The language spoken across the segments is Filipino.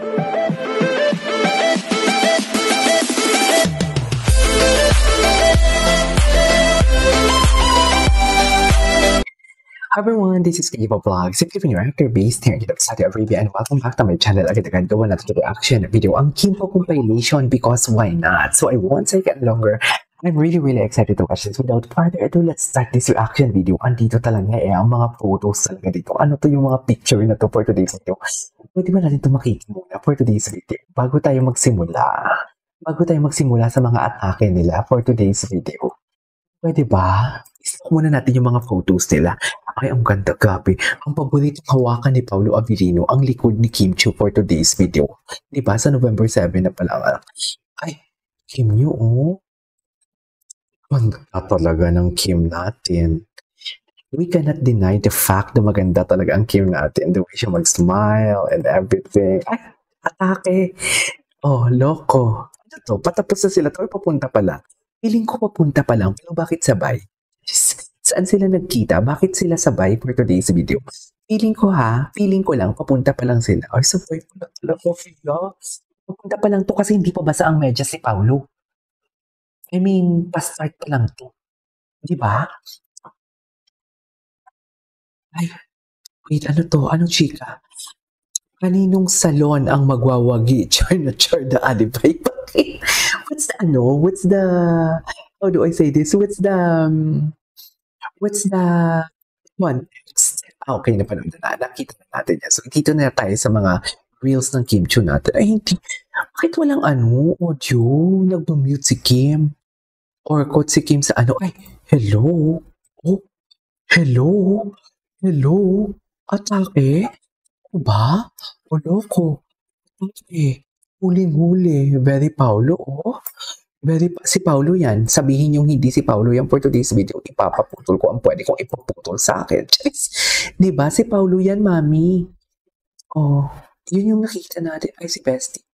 Hi everyone, this is Kiva Vlogs. If you're new actor based here in Saudi Arabia, and welcome back to my channel. Agad-agad gawa natin the reaction video ang Kim Pao compilation, because why not? So I won't take it longer. I'm really excited to watch this. Without further ado, let's start this reaction video. Andito talaga ang mga photos talaga dito. Ano to yung mga picture na to for today's video? Pwede ba natin ito makita muna for today's video? Bago tayo magsimula sa mga atake nila for today's video. Pwede ba? Istok muna natin yung mga photos nila. Ay, ang ganda, grabe. Ang paboritong hawakan ni Paolo Abilino, ang likod ni Kim Chiu for today's video. Diba? Sa November 7 na pala. Ay, Kim Chiu, oh. Ganda talaga ng Kim natin. We cannot deny the fact na maganda talaga ang Kim natin. The way siya mag-smile and everything. Ay, atake. Oh, loko. Ano to? Patapos na sila to. Ay, papunta pala. Feeling ko papunta pa lang, pero bakit sabay? Saan sila nagkita? Bakit sila sabay for today's video? Feeling ko lang, papunta pa lang sila. Ay, sabay pa lang talaga sila. Papunta pa lang to kasi hindi pa basa ang medyas si Paolo. I mean, pa-start pa lang to. Di ba? Ay, wait, ano to? Ano, chika? Kaninong salon ang magwawagi? Char the alibay. What's the, how do I say this? What's the one? Okay, napanood na. Nakita na natin yan. So, dito na tayo sa mga reels ng Kim Chiu natin. Ay, hindi. Bakit walang audio? Nag-mute si Kim. Or quote si Kim sa Ay, hello? Oh, hello? Atake? O ba? O loko? Atake? Huling-huli. Very Paolo, oh. Si Paolo yan. Sabihin yung hindi si Paolo yan for today's video. Ipapaputol ko ang pwede kong ipaputol sa akin. Diba? Si Paolo yan, mami. Oh, yun yung nakita natin. Ay, si Bestie.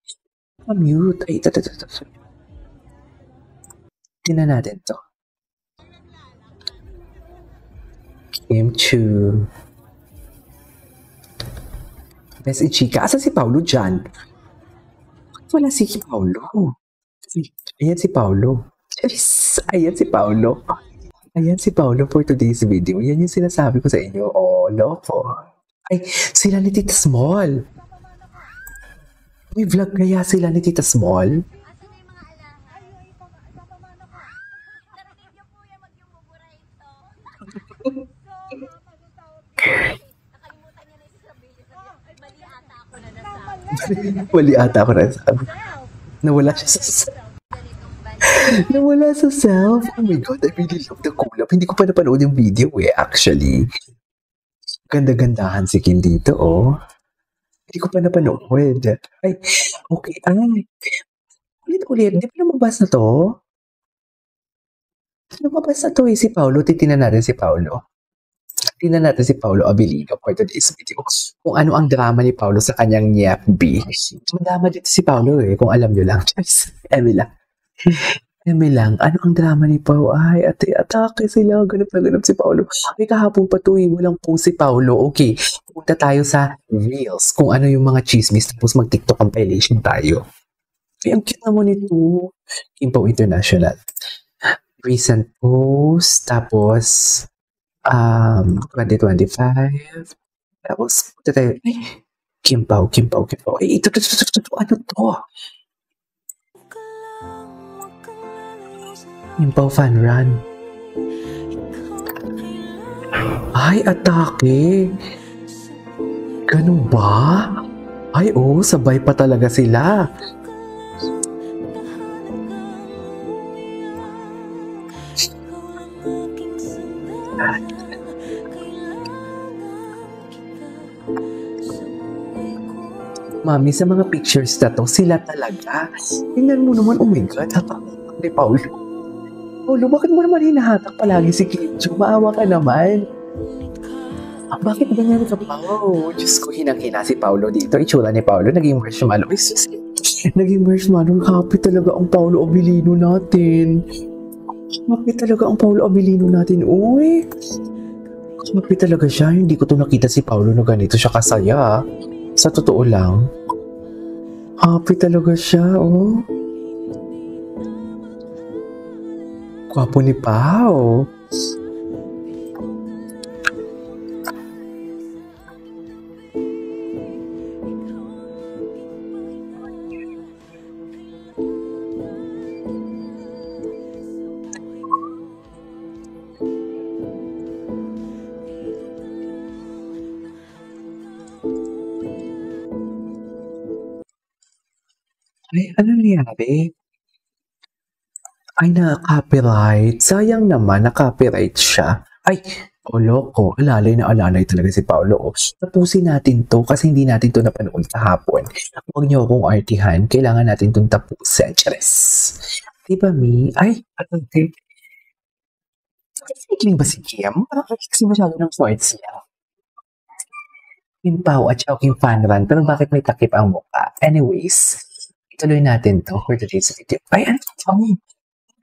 Mute. Ay, tingnan natin to. Kim Chiu. Bestie Chika. Asa si Paolo dyan? Wala si Paolo. Ayan si Paolo. Ayan si Paolo for today's video. Yan yung sinasabi ko sa inyo. Oh, loko. Ay, sila ni Tita Small. May vlog kaya sila ni Tita Small? Mali ata ako na sabi. Nawala sa self. Oh my God, I really love the collab. Hindi ko pa napanood yung video actually. Ganda-gandahan si Kim dito, oh. Hindi ko pa napanood. Ay, okay. Ay, ulit. Di pa lumabas na to? Lumabas na to si Paolo. Titinan natin si Paolo. Tingnan natin si Paolo Abilino for today's video. Kung ano ang drama ni Paolo sa kanyang NYFB. Drama dito si Paolo kung alam nyo lang. Eme lang. Ano ang drama ni Paolo? Ay, atake sila. Ganap si Paolo. Ay, kahapon pa to walang post si Paolo. Okay, punta tayo sa Reels. Kung ano yung mga chismis. Tapos mag-TikTok compilation tayo. Ay, ang cute naman ito. Kim Pao International. Recent post. Tapos 2025. Tapos, punta tayo. Ay, Kim Pao. Ay, ito. Ano to? Kim Pao fan run. Ay, atake. Ganun ba? Ay, oh, sabay pa talaga sila. Mami, sa mga pictures na to, sila talaga. Tingnan mo naman, oh my God, hatak ni Paolo. Paolo, bakit mo naman hinahatak palagi si Kim Chiu? Maawa ka naman. Bakit ganyan ka, Paolo? Diyos ko, hinang-hina si Paolo dito. Itsura ni Paolo, naging marshmallow. Naging marshmallow. Happy talaga ang Paolo Abilino natin. Happy talaga ang Paolo Abilino natin. Uy, happy talaga siya. Hindi ko to nakita si Paolo na ganito siya kasaya. Sa totoo lang. Happy talaga siya, oh. Gwapo ni Pao. Ay, ano nangyari? Ay, na-copyright. Sayang naman, na-copyright siya. Ay, loko. Alalay na alalay talaga si Paolo. Tapusin natin to kasi hindi natin to napanood kahapon. Huwag niyo akong artihan. Kailangan natin tong tapusin. Charis. Diba, Mi? Ay, okay. Kikiling ba si Kim? Parang kasi masyado ng swords niya. Kim Pao at saka Kim Fanran. Pero bakit may takip ang mukha? Anyways, ituloy natin to for today's video. Ay, ano to?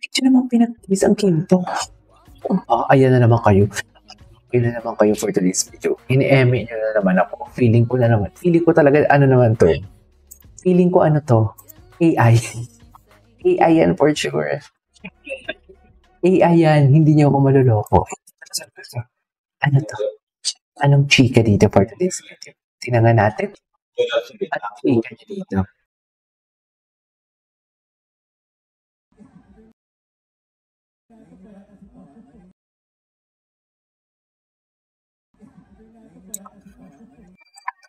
Ito naman pinag-tease ang Kim to. Ayan na naman kayo. Yun na naman kayo for today's video. Ini-eme nyo na naman ako. Feeling ko talaga, ano naman to? Feeling ko ano to? AI. AI yan for sure. AI yan. Hindi nyo ako maluloko. Ano to? Anong chika dito for today's video? Tingnan natin. Anong chika niya dito?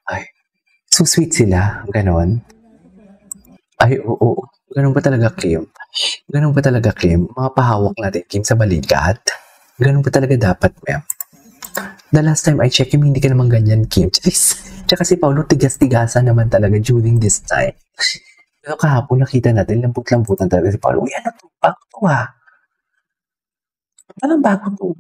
Ay, so sweet sila. Ganon. Ay, oo. Ganon ba talaga, Kim? Ganon ba talaga, Kim? Mapahawak natin, Kim, sa balikat? Ganon ba talaga dapat, ma'am? The last time I checked, Kim, hindi ka naman ganyan, Kim. Tsaka si Paolo, tigas-tigasan naman talaga during this time. Pero kahapon nakita natin, lambut-lambutan talaga si Paolo. Uy, ano to? Bago to, ah. Parang bago to.